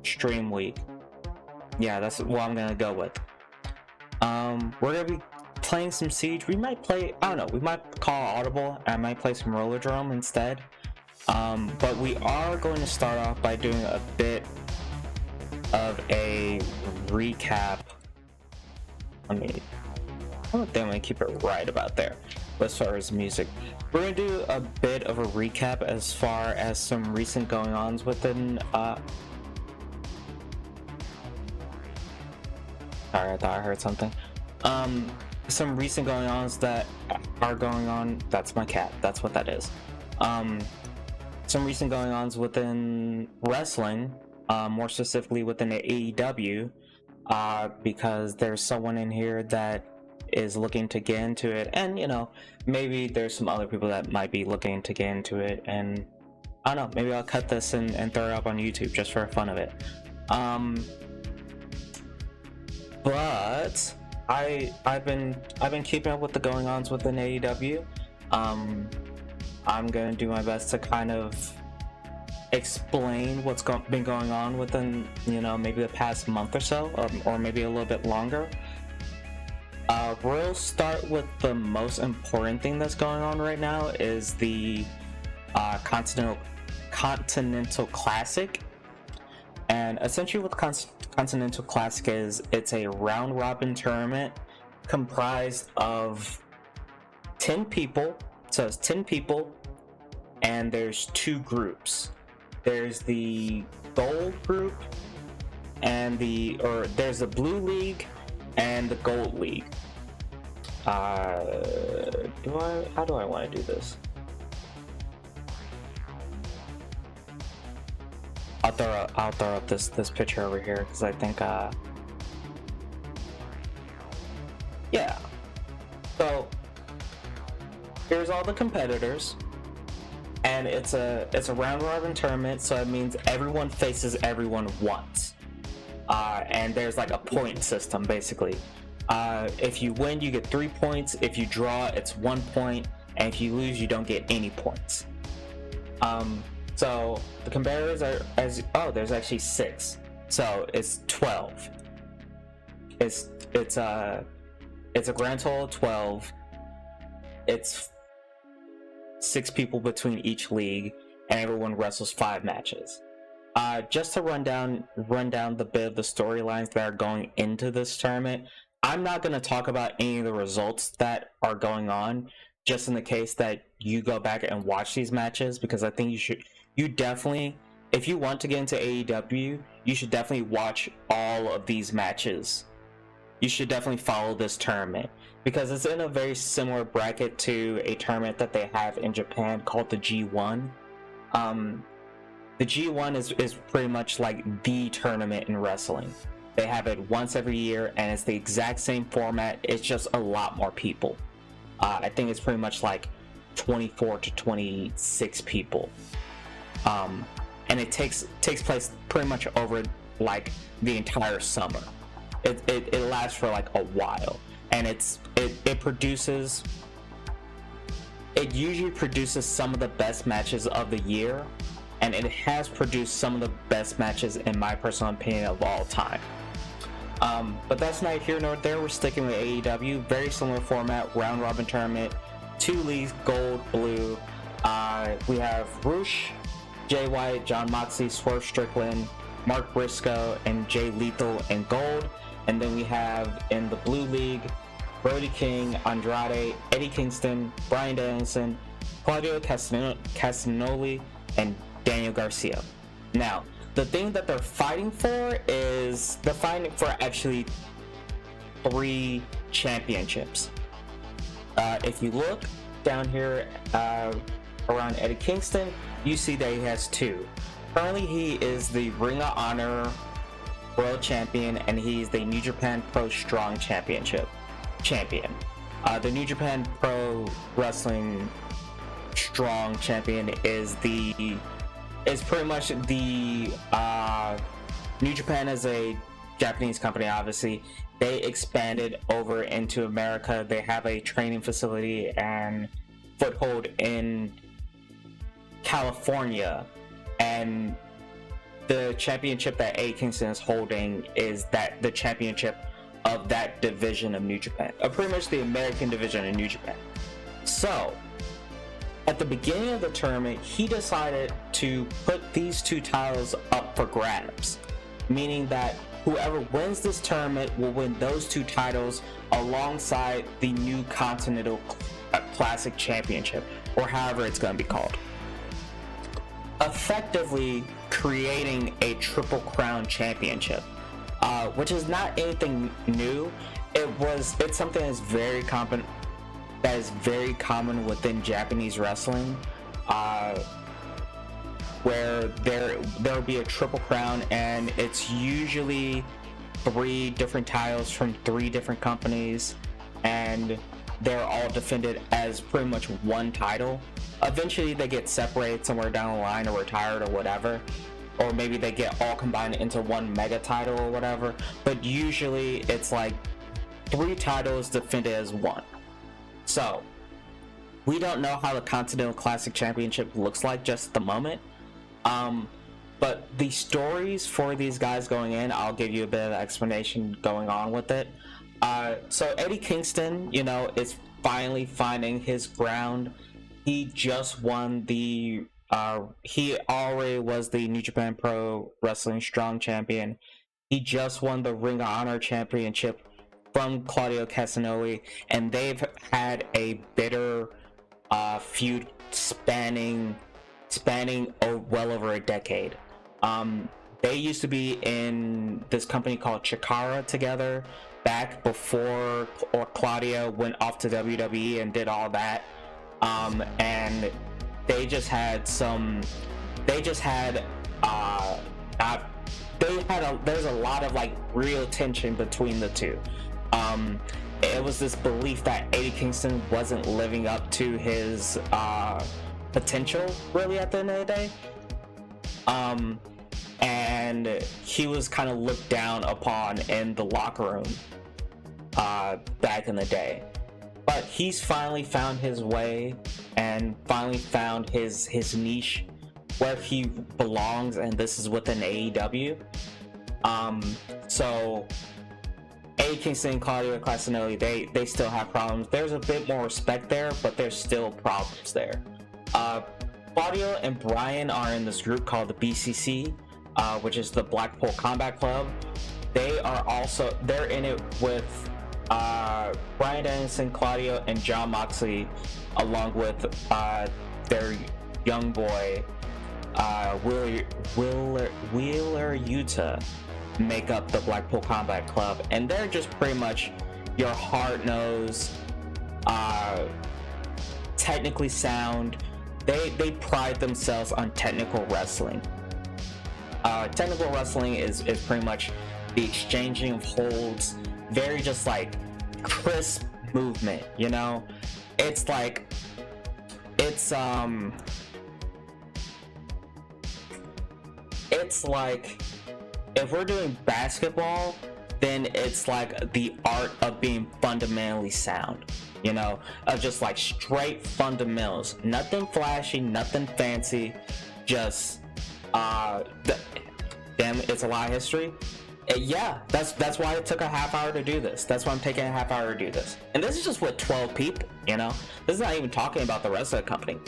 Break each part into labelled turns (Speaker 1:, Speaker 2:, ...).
Speaker 1: Stream week. Yeah, that's what I'm gonna go with. We're gonna be playing some Siege. We might play, I don't know, we might call audible. I might play some Rollerdrome instead. But we are going to start off by doing a bit of a recap. I think I'm gonna keep it right about there. But as far as music, we're gonna do a bit of a recap as far as some recent going-ons within sorry, I thought I heard something. Some recent going-ons that are going on. That's my cat. That's what that is. Some recent going-ons within wrestling, more specifically within the AEW, because there's someone in here that is looking to get into it, and you know, maybe there's some other people that might be looking to get into it, and I don't know, maybe I'll cut this and throw it up on YouTube just for fun of it. But I've been keeping up with the going-ons within AEW. I'm gonna do my best to kind of explain what's been going on within, you know, maybe the past month or so, or maybe a little bit longer. We'll start with the most important thing that's going on right now is the Continental Classic. And essentially what the Continental Classic is, it's a round robin tournament comprised of 10 people. So it's 10 people, and there's two groups. There's the gold group and there's the blue league and the gold league. How do I want to do this? I'll throw up this picture over here because I think yeah. So here's all the competitors, and it's a round robin tournament, so it means everyone faces everyone once, and there's like a point system basically. If you win, you get 3 points. If you draw, it's 1 point, and if you lose, you don't get any points. So the competitors are there's actually 6, so it's 12. It's a grand total of 12. It's 6 people between each league, and everyone wrestles 5 matches. Just to run down the bit of the storylines that are going into this tournament. I'm not going to talk about any of the results that are going on, just in the case that you go back and watch these matches, because I think you definitely, if you want to get into AEW, you should definitely watch all of these matches. You should definitely follow this tournament, because it's in a very similar bracket to a tournament that they have in Japan called the G1. The G1 is pretty much like the tournament in wrestling. They have it once every year, and it's the exact same format. It's just a lot more people. I think it's pretty much like 24 to 26 people. And it takes place pretty much over like the entire summer. It lasts for like a while, and it usually produces some of the best matches of the year, and it has produced some of the best matches, in my personal opinion, of all time. But that's neither here nor there. We're sticking with AEW. Very similar format, round robin tournament, 2 leagues, gold, blue. We have Rush, Jay White, John Moxley, Swerve Strickland, Mark Briscoe, and Jay Lethal in gold. And then we have in the blue league, Brody King, Andrade, Eddie Kingston, Bryan Danielson, Claudio Castagnoli, and Daniel Garcia. Now, the thing that they're fighting for is they're fighting for actually 3 championships. If you look down here around Eddie Kingston, you see that he has 2. Currently, he is the Ring of Honor World Champion, and he's the New Japan Pro Strong Championship champion. The New Japan Pro Wrestling Strong Champion is pretty much the New Japan is a Japanese company. Obviously, they expanded over into America. They have a training facility and foothold in California, and the championship that Eddie Kingston is holding is the championship of that division of New Japan, pretty much the American division of New Japan. So at the beginning of the tournament, he decided to put these two titles up for grabs, meaning that whoever wins this tournament will win those two titles alongside the new Continental Classic Championship, or however it's going to be called, effectively creating a Triple Crown Championship, which is not anything new. It's something that's very common within Japanese wrestling, where there'll be a Triple Crown, and it's usually 3 different titles from 3 different companies, and they're all defended as pretty much one title. Eventually they get separated somewhere down the line, or retired, or whatever, or maybe they get all combined into one mega title or whatever, but usually it's like 3 titles defended as one. So we don't know how the Continental Classic Championship looks like just at the moment, but the stories for these guys going in, I'll give you a bit of explanation going on with it. So Eddie Kingston, is finally finding his ground. He just won he already was the New Japan Pro Wrestling Strong Champion. He just won the Ring of Honor Championship from Claudio Castagnoli, and they've had a bitter feud spanning well over a decade. They used to be in this company called Chikara together back before Claudio went off to WWE and did all that. And there's a lot of like real tension between the two. It was this belief that Eddie Kingston wasn't living up to his potential, really, at the end of the day. And he was kind of looked down upon in the locker room back in the day. But he's finally found his way and finally found his niche where he belongs, and this is within AEW. So Eddie Kingston and Claudio Castagnoli, they still have problems. There's a bit more respect there, but there's still problems there. Claudio and Brian are in this group called the BCC, which is the Blackpool Combat Club. They're in it with Brian Dennison, Claudio, and Jon Moxley, along with their young boy Wheeler Yuta, make up the Blackpool Combat Club, and they're just pretty much your hard-nosed, technically sound. They pride themselves on technical wrestling. Technical wrestling is pretty much the exchanging of holds, very just like crisp movement, It's like if we're doing basketball, then it's like the art of being fundamentally sound, of just like straight fundamentals, nothing flashy, nothing fancy, just damn, it's a lot of history. Yeah, that's why it took a half hour to do this. That's why I'm taking a half hour to do this. And this is just with 12 people, This is not even talking about the rest of the company.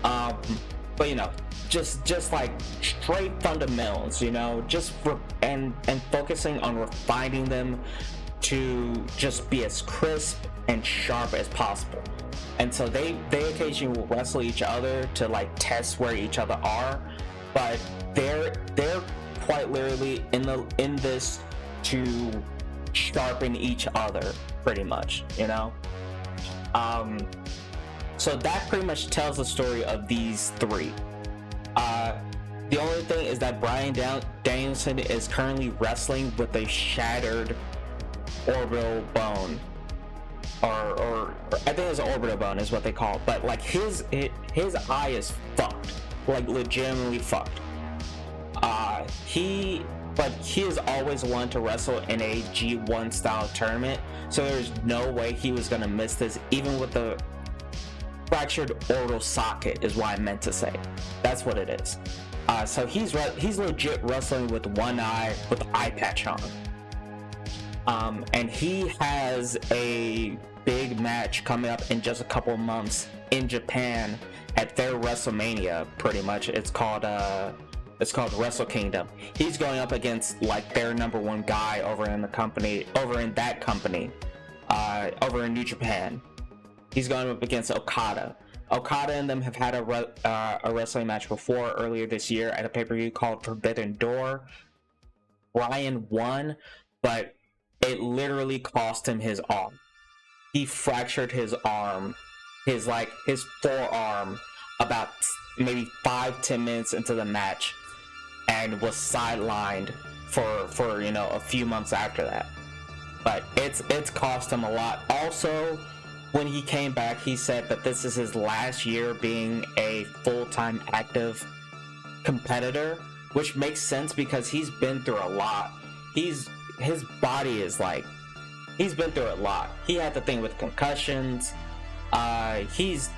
Speaker 1: But just like straight fundamentals, and focusing on refining them to just be as crisp and sharp as possible. And so they occasionally will wrestle each other to like test where each other are, but they're quite literally in this to sharpen each other, pretty much, So that pretty much tells the story of these 3. The only thing is that Bryan Danielson is currently wrestling with a shattered orbital bone, or I think it's an orbital bone is what they call it. But like his eye is fucked, like legitimately fucked. He has always wanted to wrestle in a G1 style tournament, so there's no way he was gonna miss this, even with the fractured orbital socket, is what I meant to say. That's what it is. So he's legit wrestling with one eye, with the eye patch on. And he has a big match coming up in just a couple of months in Japan at their WrestleMania. Pretty much, it's called Wrestle Kingdom. He's going up against like their number one guy over in that company, over in New Japan. He's going up against Okada. Okada and them have had a wrestling match before earlier this year at a pay-per-view called Forbidden Door. Bryan won, but it literally cost him his arm. He fractured his arm, his forearm, about maybe 5-10 minutes into the match, and was sidelined for a few months after that. But it's cost him a lot. Also, when he came back, he said that this is his last year being a full-time active competitor, which makes sense because he's been through a lot. His body is like, he's been through a lot. He had the thing with concussions. This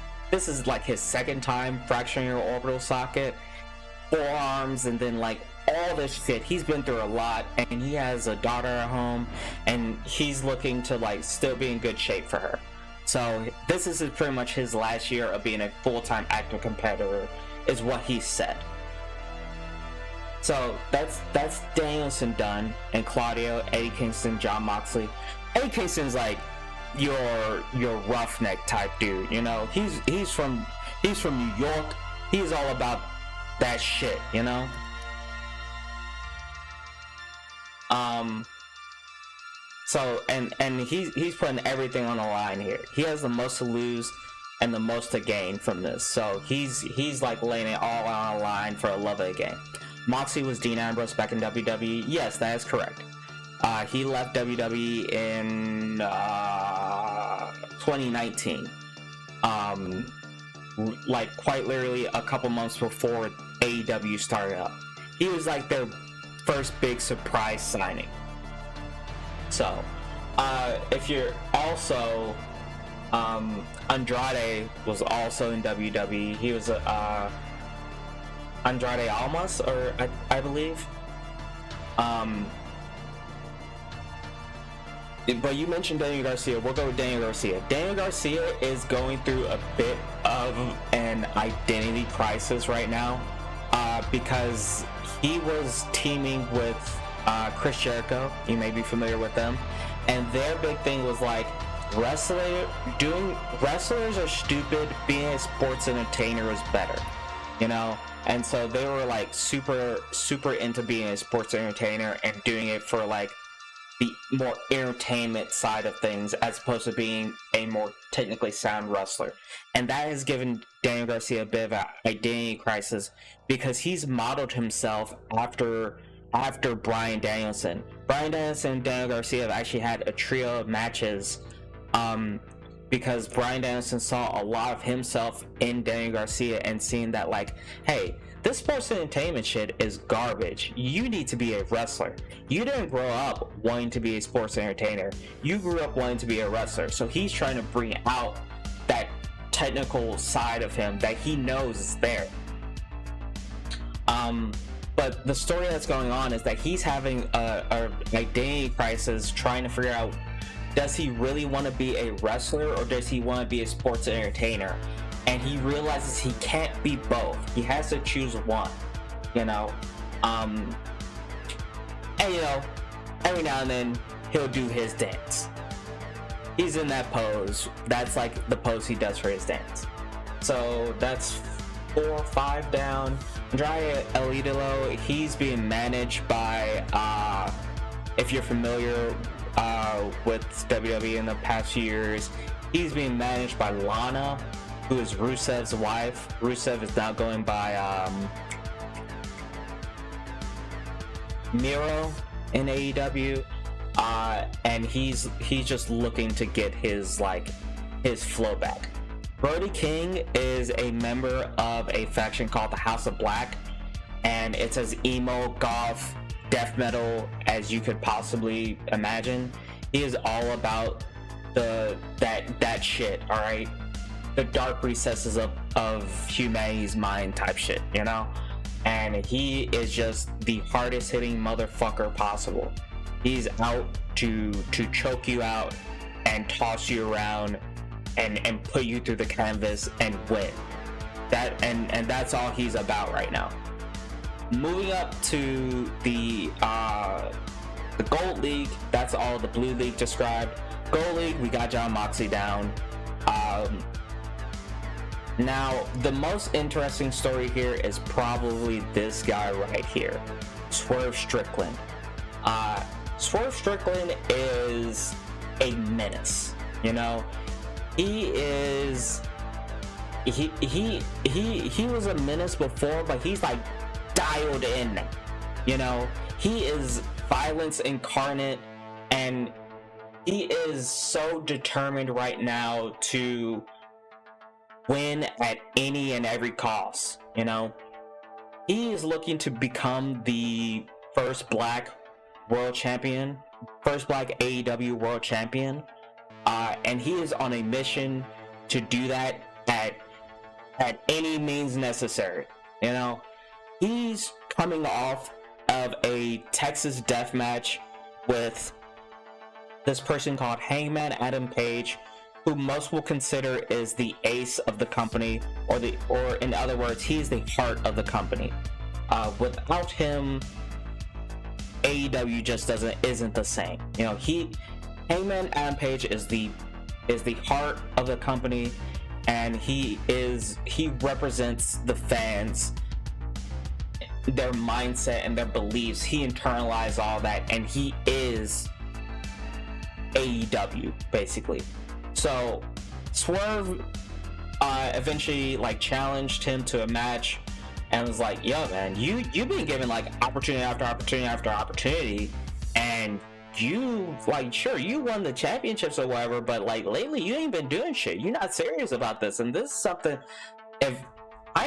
Speaker 1: is like his second time fracturing your orbital socket, forearms, and then like all this shit. He's been through a lot, and he has a daughter at home, and he's looking to like still be in good shape for her. So this is pretty much his last year of being a full-time active competitor, is what he said. So that's Danielson done, and Claudio, Eddie Kingston, Jon Moxley. Eddie Kingston's like your roughneck type dude, you know. He's from New York. He's all about that shit, you know. So and he's putting everything on the line here. He has the most to lose and the most to gain from this. So he's like laying it all on the line for the love of the game. Moxley was Dean Ambrose back in WWE. Yes, that is correct. He left WWE in 2019. Like quite literally a couple months before AEW started up. He was like their first big surprise signing. So, if you're also, Andrade was also in WWE. He was Andrade Almas, or I believe. But you mentioned Daniel Garcia. We'll go with Daniel Garcia. Daniel Garcia is going through a bit of an identity crisis right now, because he was teaming with Chris Jericho. You may be familiar with them, and their big thing was like wrestlers are stupid, being a sports entertainer is better, you know. And so they were like super into being a sports entertainer and doing it for like the more entertainment side of things, as opposed to being a more technically sound wrestler. And that has given Daniel Garcia a bit of an identity crisis, because he's modeled himself after Bryan Danielson. Bryan Danielson and Daniel Garcia have actually had a trio of matches, because Bryan Danielson saw a lot of himself in Daniel Garcia and seeing that like, hey, this sports entertainment shit is garbage. You need to be a wrestler. You didn't grow up wanting to be a sports entertainer. You grew up wanting to be a wrestler. So he's trying to bring out that technical side of him that he knows is there. But the story that's going on is that he's having a identity crisis, trying to figure out, does he really want to be a wrestler or does he want to be a sports entertainer? And he realizes he can't be both. He has to choose one, you know. And you know, every now and then he'll do his dance. He's in that pose. That's like the pose he does for his dance. So that's 4 or 5 down. Andrade El Idolo, he's being managed by, if you're familiar with WWE in the past few years, he's being managed by Lana, who is Rusev's wife. Rusev is now going by Miro in AEW, and he's just looking to get his flow back. Brody King is a member of a faction called the House of Black, and it's as emo, goth, death metal as you could possibly imagine. He is all about that shit, all right? The dark recesses of humanity's mind type shit, you know? And he is just the hardest hitting motherfucker possible. He's out to choke you out and toss you around and put you through the canvas and win. And that's all he's about right now. Moving up to the Gold League, that's all the Blue League described. Gold League, we got Jon Moxley down. Now, the most interesting story here is probably this guy right here, Swerve Strickland. Swerve Strickland is a menace, you know? He was a menace before, but he's like dialed in, you know? He is violence incarnate, and he is so determined right now to win at any and every cost, you know? He is looking to become the first black world champion, first black AEW world champion, and he is on a mission to do that at any means necessary, you know? He's coming off of a Texas death match with this person called Hangman Adam Page, who most will consider is the ace of the company, or in other words, he's the heart of the company. Without him, AEW just isn't the same. You know, Hangman Adam Page is the heart of the company, and he represents the fans, their mindset and their beliefs. He internalized all that, and he is AEW basically. So Swerve eventually challenged him to a match and was like, yo man, you've been given opportunity after opportunity after opportunity, and you sure, you won the championships or whatever, but lately you ain't been doing shit. You're not serious about this, and this is something, they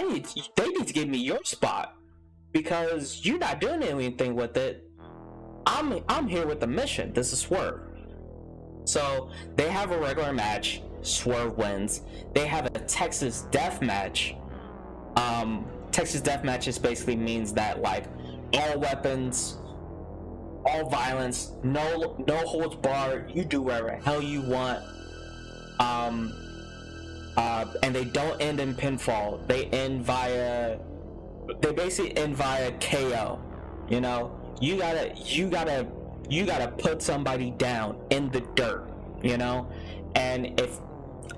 Speaker 1: need to give me your spot, because you're not doing anything with it. I'm here with the mission. This is Swerve. So they have a regular match. Swerve wins. They have a Texas death match. Texas death matches basically means that all weapons, all violence, no holds barred. You do whatever the hell you want. And they don't end in pinfall. They basically end via KO. You know, you gotta put somebody down in the dirt, you know? And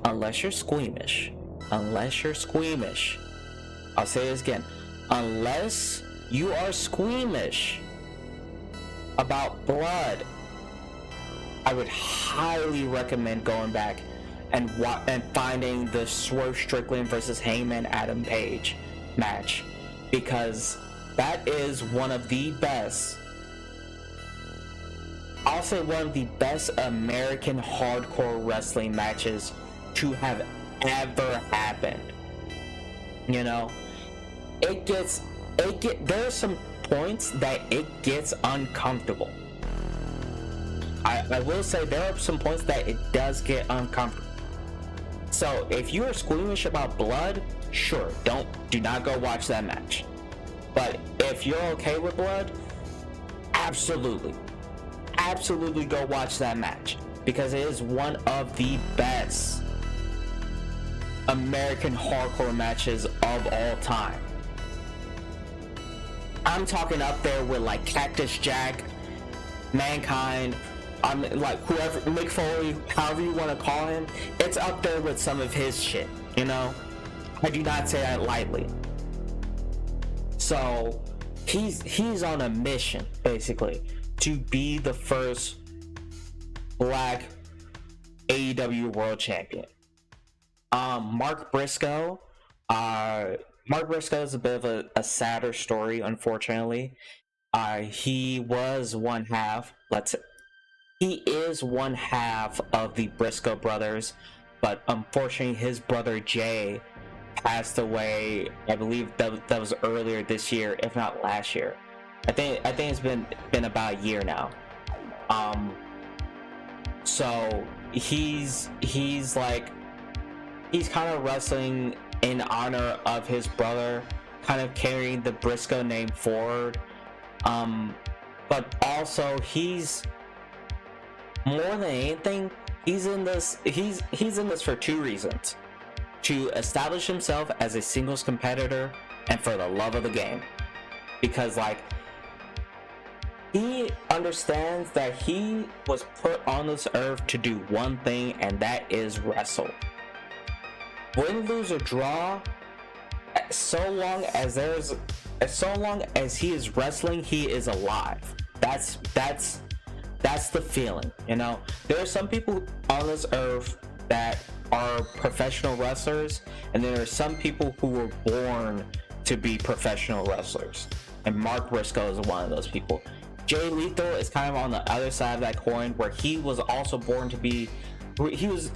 Speaker 1: unless you're squeamish, I'll say this again, unless you are squeamish about blood, I would highly recommend going back and finding the Swerve Strickland versus Hangman Adam Page match, because that is one of the best, I'll say one of the best American hardcore wrestling matches to have ever happened. You know, there are some points that it gets uncomfortable. I will say there are some points that it does get uncomfortable. So if you are squeamish about blood, sure, do not go watch that match. But if you're okay with blood, absolutely go watch that match, because it is one of the best American hardcore matches of all time. I'm talking up there with Cactus Jack, Mankind, whoever, Mick Foley, however you want to call him. It's up there with some of his shit, you know? I do not say that lightly. So he's on a mission basically to be the first black AEW world champion. Mark Briscoe is a bit of a sadder story, unfortunately. He was one half. He is one half of the Briscoe brothers, but unfortunately, his brother Jay passed away. I believe that was earlier this year, if not last year. I think it's been about a year now. So he's kind of wrestling in honor of his brother, kind of carrying the Briscoe name forward. But also he's more than anything, he's in this for two reasons: to establish himself as a singles competitor and for the love of the game. Because like, he understands that he was put on this earth to do one thing, and that is wrestle. Win, lose, or draw, so long as he is wrestling, he is alive. That's the feeling, you know. There are some people on this earth that are professional wrestlers, and there are some people who were born to be professional wrestlers, and Mark Briscoe is one of those people. Jay Lethal is kind of on the other side of that coin, where he was also born to be, he was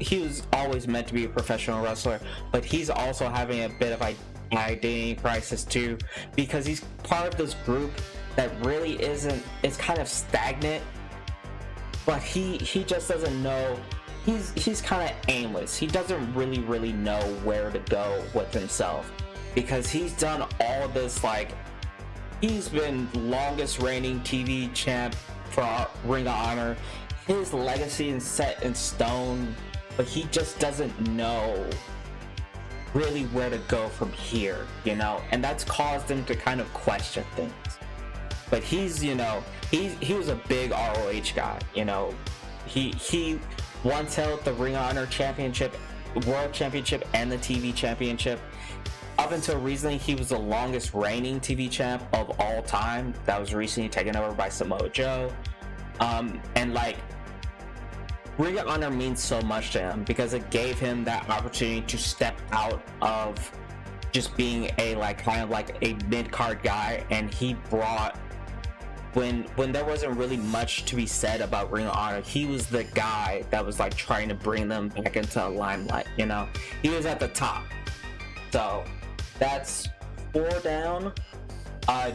Speaker 1: always meant to be a professional wrestler, but he's also having a bit of identity crisis too, because he's part of this group that really it's kind of stagnant, but he just doesn't know. He's kind of aimless. He doesn't really know where to go with himself, because he's done all this, like, he's been longest reigning TV champ for Ring of Honor. His legacy is set in stone, but he just doesn't know really where to go from here, you know, and that's caused him to kind of question things. But he's, you know, he was a big ROH guy, you know. He once held the Ring of Honor Championship, World Championship, and the TV Championship. Up until recently, he was the longest reigning TV champ of all time. That was recently taken over by Samoa Joe. And like, Ring of Honor means so much to him because it gave him that opportunity to step out of just being a kind of like a mid-card guy, and he brought, when there wasn't really much to be said about Ring of Honor, he was the guy that was like trying to bring them back into a limelight, you know. He was at the top. So that's 4 down.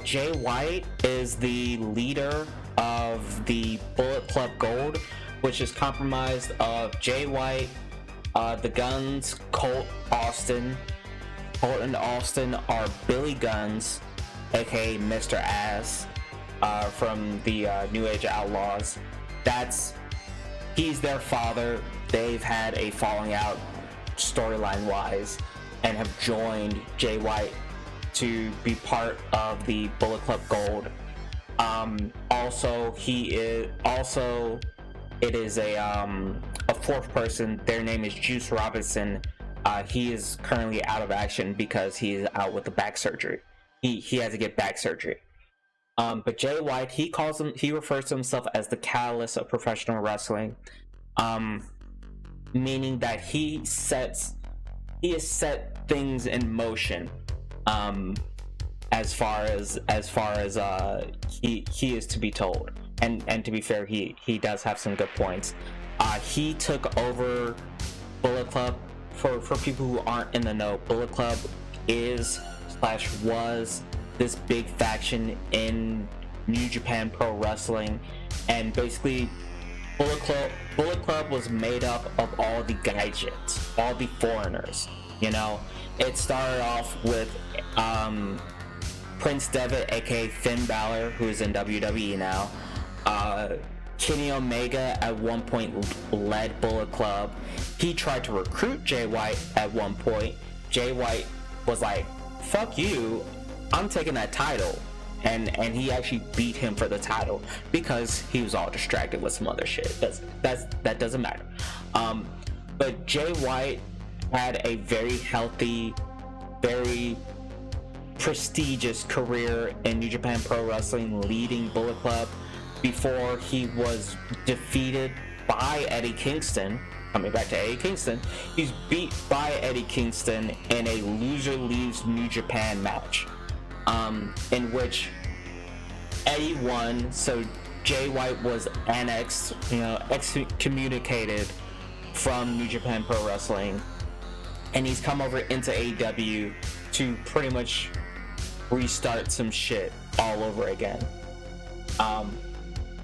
Speaker 1: Jay White is the leader of the Bullet Club Gold, which is comprised of Jay White, the Guns, Colt and Austin are Billy Guns, aka Mr. Ass, from the New Age Outlaws. He's their father. They've had a falling out storyline wise, and have joined Jay White to be part of the Bullet Club Gold. It is a fourth person. Their name is Juice Robinson. He is currently out of action because he is out with the back surgery. He has to get back surgery. But Jay White, he refers to himself as the catalyst of professional wrestling, meaning that he has set things in motion, as far as he is to be told. And to be fair, he does have some good points. He took over Bullet Club. For people who aren't in the know, Bullet Club was this big faction in New Japan Pro Wrestling, and basically Bullet Club was made up of all the gaijins, all the foreigners, you know. It started off with Prince Devitt, aka Finn Balor, who is in WWE now. Kenny Omega at one point led Bullet Club. He tried to recruit Jay White at one point. Jay White was like, fuck you, I'm taking that title. And he actually beat him for the title because he was all distracted with some other shit. That doesn't matter. But Jay White had a very healthy, very prestigious career in New Japan Pro Wrestling, leading Bullet Club, before he was defeated by Eddie Kingston. Coming back to Eddie Kingston, he's beat by Eddie Kingston in a loser leaves New Japan match, in which Eddie won, so Jay White was annexed, excommunicated from New Japan Pro Wrestling, and he's come over into AEW to pretty much restart some shit all over again.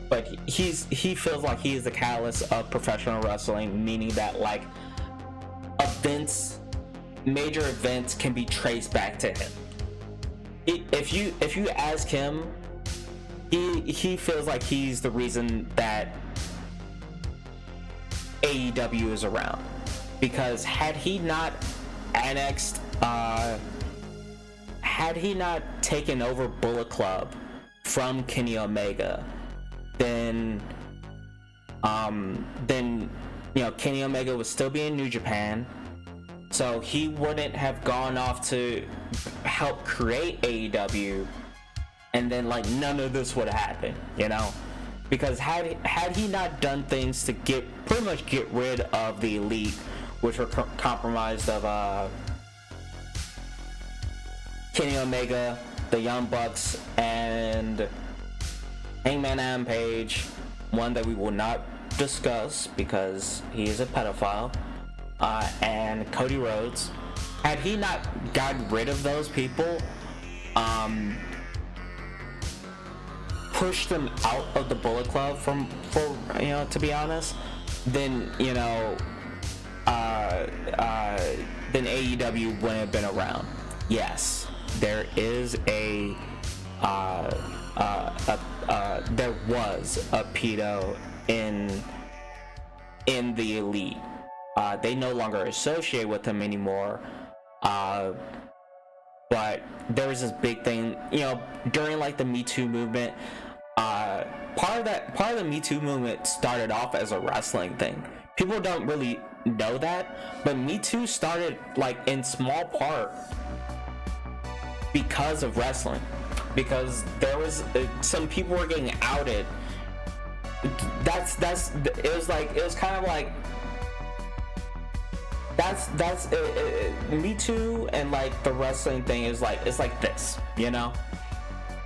Speaker 1: But he feels like he is the catalyst of professional wrestling, meaning that like major events can be traced back to him. If you ask him, he feels like he's the reason that AEW is around, because had he not taken over Bullet Club from Kenny Omega, then Kenny Omega would still be in New Japan, so he wouldn't have gone off to help create AEW, and then like none of this would happen, because had he not done things to pretty much get rid of the Elite, which were comprised of Kenny Omega, the Young Bucks, and Hangman Adam Page, one that we will not discuss because he is a pedophile, and Cody Rhodes. Had he not gotten rid of those people, pushed them out of the Bullet Club to be honest, then then AEW wouldn't have been around. Yes, there is there was a pedo in the Elite. They no longer associate with him anymore, but there was this big thing, during like the Me Too movement. Part of the Me Too movement started off as a wrestling thing. People don't really know that, but Me Too started like in small part because of wrestling, because there was some people were getting outed. Me Too and like the wrestling thing is like, it's like this,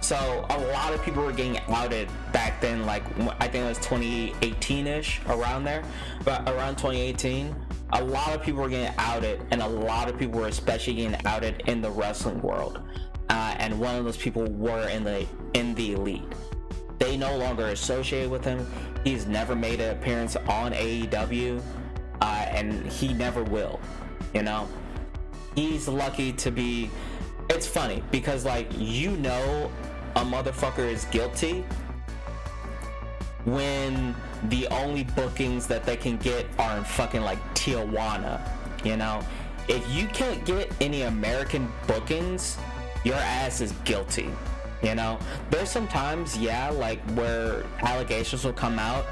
Speaker 1: So a lot of people were getting outed back then, like I think it was 2018-ish, around there, but around 2018, a lot of people were getting outed, and a lot of people were especially getting outed in the wrestling world, and one of those people were in the Elite. They no longer associate with him. He's never made an appearance on AEW, and he never will. He's lucky to be. It's funny because like a motherfucker is guilty when the only bookings that they can get are in fucking like Tijuana. If you can't get any American bookings, your ass is guilty. There's some times, like where allegations will come out,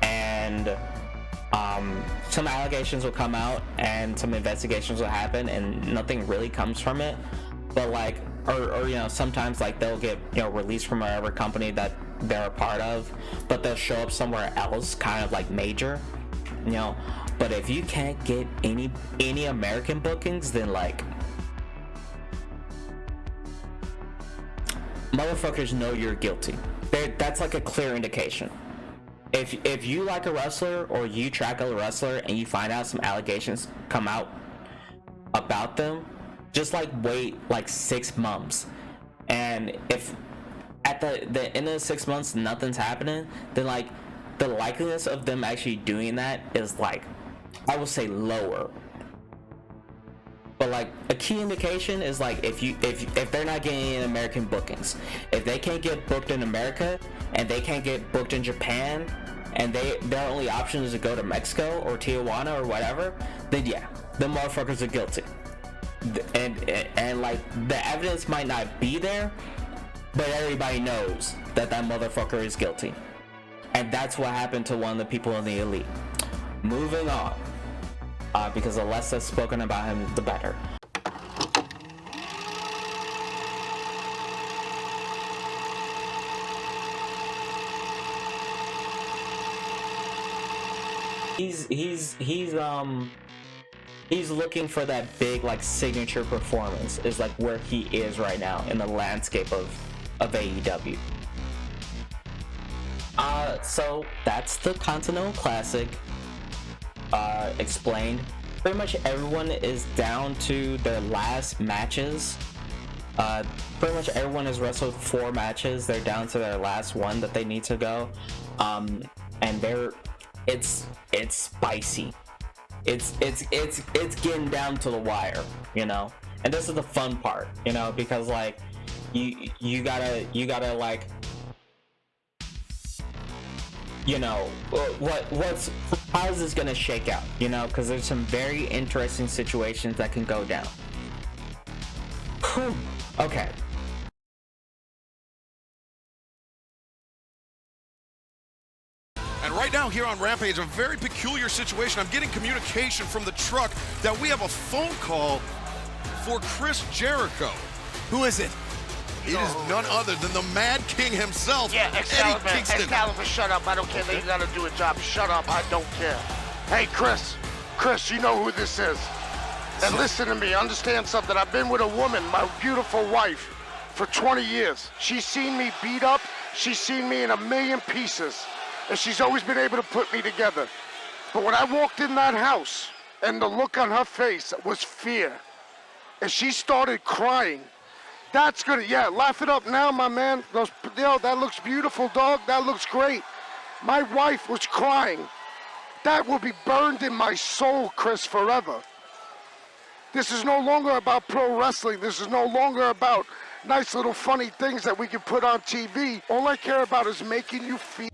Speaker 1: and some allegations will come out and some investigations will happen and nothing really comes from it, but like or sometimes like they'll get released from whatever company that they're a part of, but they'll show up somewhere else kind of like major, but if you can't get any American bookings, then like motherfuckers know you're guilty. That's like a clear indication. If you like a wrestler or you track a wrestler and you find out some allegations come out about them, just like wait like 6 months, and if at the end of the 6 months nothing's happening, then like the likeliness of them actually doing that is like, I would say, lower. But like a key indication is like if they're not getting any American bookings, if they can't get booked in America and they can't get booked in Japan, and their only option is to go to Mexico or Tijuana or whatever, then yeah, the motherfuckers are guilty. And like the evidence might not be there, but everybody knows that motherfucker is guilty. And that's what happened to one of the people in the Elite. Moving on, because the less that's spoken about him, the better. He's looking for that big like signature performance, is like where he is right now in the landscape of AEW. So that's the Continental Classic explained. Pretty much everyone is down to their last matches. Pretty much everyone has wrestled 4 matches. They're down to their last one that they need to go, and it's spicy. It's getting down to the wire, you know. And this is the fun part, you know, because like you gotta like, you know, how is this gonna shake out, you know, because there's some very interesting situations that can go down. Whew. Okay.
Speaker 2: And right now here on Rampage, a very peculiar situation. I'm getting communication from the truck that we have a phone call for Chris Jericho.
Speaker 3: Who is it?
Speaker 2: It is none other than the Mad King himself,
Speaker 4: Yeah, Excalibur.
Speaker 2: Eddie Kingston.
Speaker 4: Excalibur, shut up. I don't care that you gotta do a job. Shut up. I don't care. Hey, Chris, you know who this is. And listen to me. Understand something. I've been with a woman, my beautiful wife, for 20 years. She's seen me beat up. She's seen me in a million pieces. And she's always been able to put me together. But when I walked in that house, and the look on her face was fear, and she started crying, that's good. Yeah, laugh it up now, my man. That looks beautiful, dog. That looks great. My wife was crying. That will be burned in my soul, Chris, forever. This is no longer about pro wrestling. This is no longer about nice little funny things that we can put on TV. All I care about is making you feel